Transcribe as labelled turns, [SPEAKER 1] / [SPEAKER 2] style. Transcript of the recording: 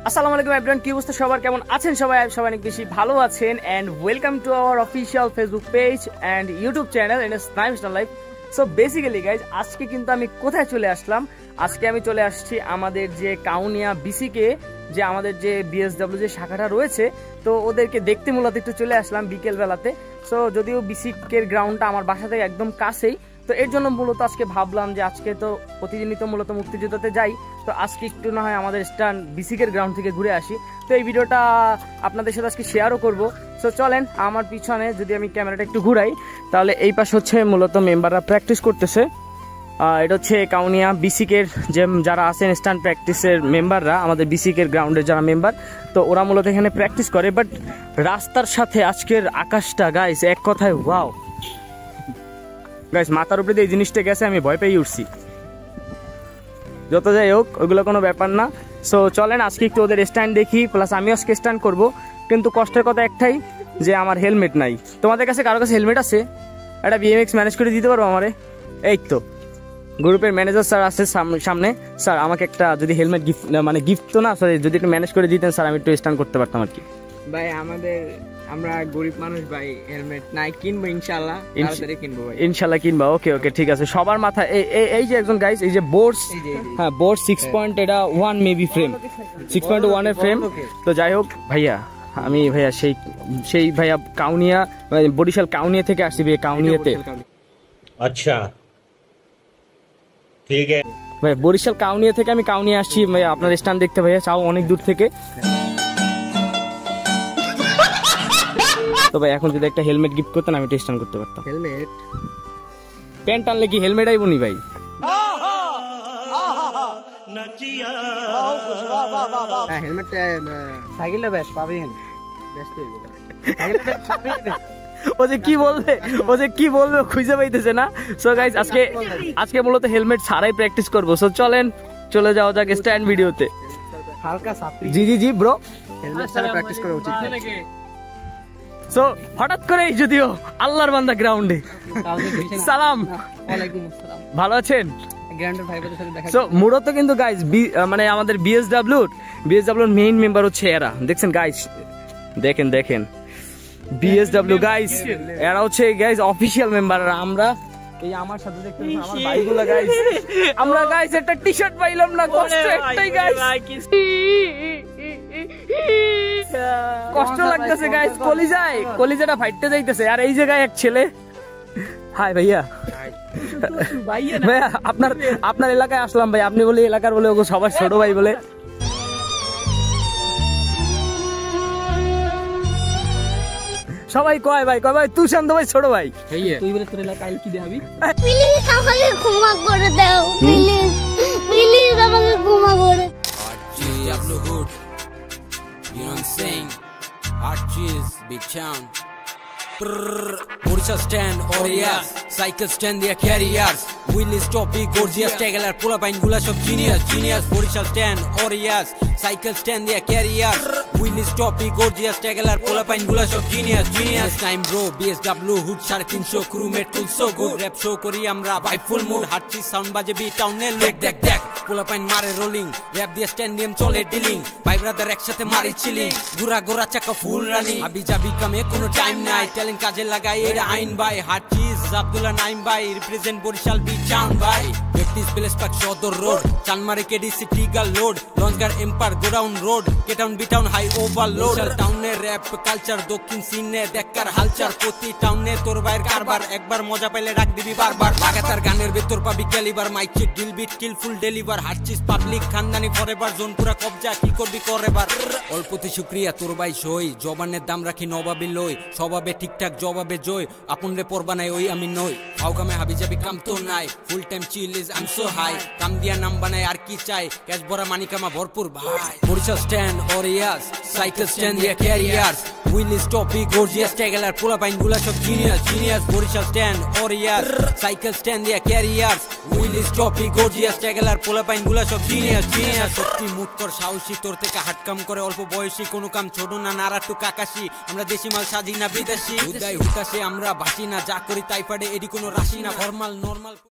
[SPEAKER 1] আসসালামু আলাইকুম এভরিওয়ান, কি অবস্থা সবার, কেমন আছেন সবাই? সবাই অনেক বেশি ভালো আছেন and welcome to our official Facebook page and YouTube channel and স্নাইম star life. So basically guys, আজকে কিন্তু আমি কোথায় চলে আসলাম? আজকে আমি চলে আসছি আমাদের যে কাউনিয়া বিসিকে, যে আমাদের যে বিএসডব্লিউ যে শাখাটা রয়েছে, তো ওদেরকে দেখতে মূলত একটু চলে আসলাম বিকেল বেলাতে। সো যদিও বিসিকের গ্রাউন্ডটা আমার বাসা থেকে একদম কাছেই, তো এর জন্য মূলত আজকে ভাবলাম যে আজকে তো প্রতিদিনই তো মূলত মুক্তিযুদ্ধতে যাই, তো আজকে একটু না হয় আমাদের স্টান বিসিকের গ্রাউন্ড থেকে ঘুরে আসি। তো এই ভিডিওটা আপনাদের সাথে আজকে শেয়ারও করব। সো চলেন, আমার পিছনে যদি আমি ক্যামেরাটা একটু ঘুরাই, তাহলে এই পাশ হচ্ছে মূলত মেম্বাররা প্র্যাকটিস করতেছে। এটা হচ্ছে কাউনিয়া বিসিকের যে যারা আছেন স্টান প্র্যাকটিসের মেম্বাররা, আমাদের বিসিকের গ্রাউন্ডের যারা মেম্বার, তো ওরা মূলত এখানে প্র্যাকটিস করে। বাট রাস্তার সাথে আজকের আকাশটা গাইস, এক কথায় ওয়াও গাইস, মাথার উপরে এই জিনিসটা গেছে, আমি ভয় পেয়ে উঠছি। যত যাই হোক, ওইগুলো কোনো ব্যাপার না। সো চলেন আজকে একটু ওদের স্ট্যান্ড দেখি, প্লাস আমিও আজকে স্ট্যান্ড করবো। কিন্তু কষ্টের কথা একটাই, যে আমার হেলমেট নাই। তোমাদের কাছে কারো কাছে হেলমেট আছে? একটা বিএমএক্স ম্যানেজ করে দিতে পারবো আমারে? এই তো গ্রুপের ম্যানেজার স্যার আছে সামনে। স্যার আমাকে একটা যদি হেলমেট গিফট, মানে গিফট তো না সরি, যদি একটু ম্যানেজ করে দিতেন স্যার, আমি একটু স্ট্যান্ড করতে পারতাম আর কি।
[SPEAKER 2] ভাই আমরা গরিব মানুষ ভাই, হেলমেট নাই, কিনবো ইনশাআল্লাহ, তাড়াতাড়ি কিনবো ভাই,
[SPEAKER 1] ইনশাআল্লাহ কিনবা। ওকে ওকে ঠিক আছে, সবার মাথায় এই যে একজন গাইস, এই যে বোর্ডস, হ্যাঁ বোর্ড 6. এটা 1 মেবি ফ্রেম, 6.1 এর ফ্রেম। তো যাই হোক ভাইয়া, আমি ভাইয়া সেই ভাইয়া কাউনিয়া, বরিশাল কাউনিয়া থেকে আসছি ভাইয়া, কাউনিয়াতে।
[SPEAKER 3] আচ্ছা ঠিক আছে
[SPEAKER 1] ভাই, বরিশাল কাউনিয়া থেকে আমি কাউনিয়া আসছি ভাইয়া আপনার স্ট্যান্ড দেখতে ভাইয়া, চাও অনেক দূর থেকে। তো ভাই এখন যদি একটা হেলমেট গিফট করতেন, আমি স্ট্যান্ড করতে পারতাম।
[SPEAKER 2] হেলমেট
[SPEAKER 1] প্যান্ট টানলে কি হেলমেট আইব নি ভাই?
[SPEAKER 2] হেলমেটটা সাইকেলটা বেশ পাবেন, ব্যস্ত
[SPEAKER 1] ও যে কি বলবে খুঁজে পাইতেছে না। সো গাইস, আজকে মূলত হেলমেট ছাড়াই প্র্যাকটিস করব। সো চলেন চলে যাওয়া যাক স্ট্যান্ড ভিডিওতে।
[SPEAKER 2] হালকা সাপড়ি
[SPEAKER 1] জি ব্রো,
[SPEAKER 2] হেলমেট ছাড়া প্র্যাকটিস করা উচিত।
[SPEAKER 1] সো হঠাৎ করে যদিও আল্লাহর বান্দা গ্রাউন্ডে, সালাম
[SPEAKER 2] ওয়ালাইকুম আসসালাম,
[SPEAKER 1] ভালো আছেন?
[SPEAKER 2] গ্র্যান্ডার ভাইদের সাথে দেখা।
[SPEAKER 1] সো মূলত কিন্তু গাইস, মানে আমাদের বিএসডব্লিউর মেইন মেম্বার হচ্ছে এরা। দেখছেন গাইস, দেখেন বিএসডব্লিউ গাইস, এরা হচ্ছে গাইস অফিশিয়াল মেম্বার। আমরা এই আমার সাথে দেখতে আমার ভাইগুলা গাইস, আমরা গাইস একটা টি-শার্ট পাইলাম না, কষ্ট একটাই গাইস, কষ্ট লাগতেছে গাইস, কলিজাটা ফাইটতে যাইতেছে। আর এই জায়গায় এক ছেলে, হাই ভাইয়া, ভাইয়া আপনার এলাকায় আসলাম ভাই, আপনি বলে এলাকার বলে ওগো সবার ছোট ভাই বলে। সবাই কয় ভাই তুই শান্ত ভাই, ছোট ভাই।
[SPEAKER 2] তুই বলে তোর এলাকায় কি দেখাবি?
[SPEAKER 4] প্লিজ আমাকে ক্ষমা করে দাও, প্লিজ আমাকে ক্ষমা করে।
[SPEAKER 5] Diablo Hood, you know what I'm saying? Archies, big town. Borishal stand, Orias, cycle stand, they are carriers. Willis topic, gorgeous, taggler, pull up and gula shop genius. Borishal stand, Orias, cycle stand, they are carriers. Willis topic, gorgeous, taggler, pull up and gula shop genius. Time bro, BSW Hood, 350 crewmate, cool so good. Rap show kori amra, by full mood, hard sound baje beat town ne look deck. Pull up and mare rolling, rap দিয়ে stand নিয়ম চলে dealing, ভাই brother একসাথে মারি chilling, গোরা চাকা full running, আবি যাবি কামে কোনো টাইম নাই, ট্যালেন্ট কাজে লাগাই এটা আইন ভাই। হার্চিস আব্দুল্লাহ নাইম ভাই, রিপ্রেজেন্ট বরিশাল বি টাউন ভাই। প্র্যাকটিস প্লেস পাক Sadar road, Chanmari KD city গাল লোড, লঞ্চগার empire godown road, K town B town high overload. টাউনের র্যাপ কালচার, দক্ষিণ সিনে দেখার হালচার, প্রতি টাউনে তোর ভাইয়ের কারবার, একবার মজা পাইলে রাখ দিবি বারবার। লাগাতার গানের ভেতর পাবি calibre, mic check deal beat skilful deliver. হার্চিস পাবলিক খানদানি ফরএভার, জোন পুরা কবজা, কি করবি করেবার। অল্পতে শুক্রিয়া তোর ভাই সই, জবানের দাম রাখি নবাবি লই, স্বভাবে ঠিকঠাক জবাবে জয়, আপন রে পড়বা নাই ওই আমি নই। ফাও কামে হাবি যাবি কাম তো নাই, full time chill is I am so high, কাম দিয়া নাম বানাই আর কি চাই, ক্যাশ ভরা মানি কামা ভরপুর ভাই। Barishal stand, Orias, cycle stand, they are carriers. Willis topic, gorgeous, taggler, pull up and gula shop genius. Borishal stand, Orias, cycle stand, they are carriers. Willis topic, gorgeous, taggler, pull up and gula shop genius. সত্যি মুট কর সাহসী, তোর থেকে হাট কাম করে অল্প বয়সী, কোনো কাম ছোট না, নারাটু কাকাশি, আমরা দেশি মাল সাজি না বিদেশি, হুদাই হুতাশে আমরা বাসি না, যা করি তাই পারে এডি কোনো রাশি না, ফর্মাল নর্মাল।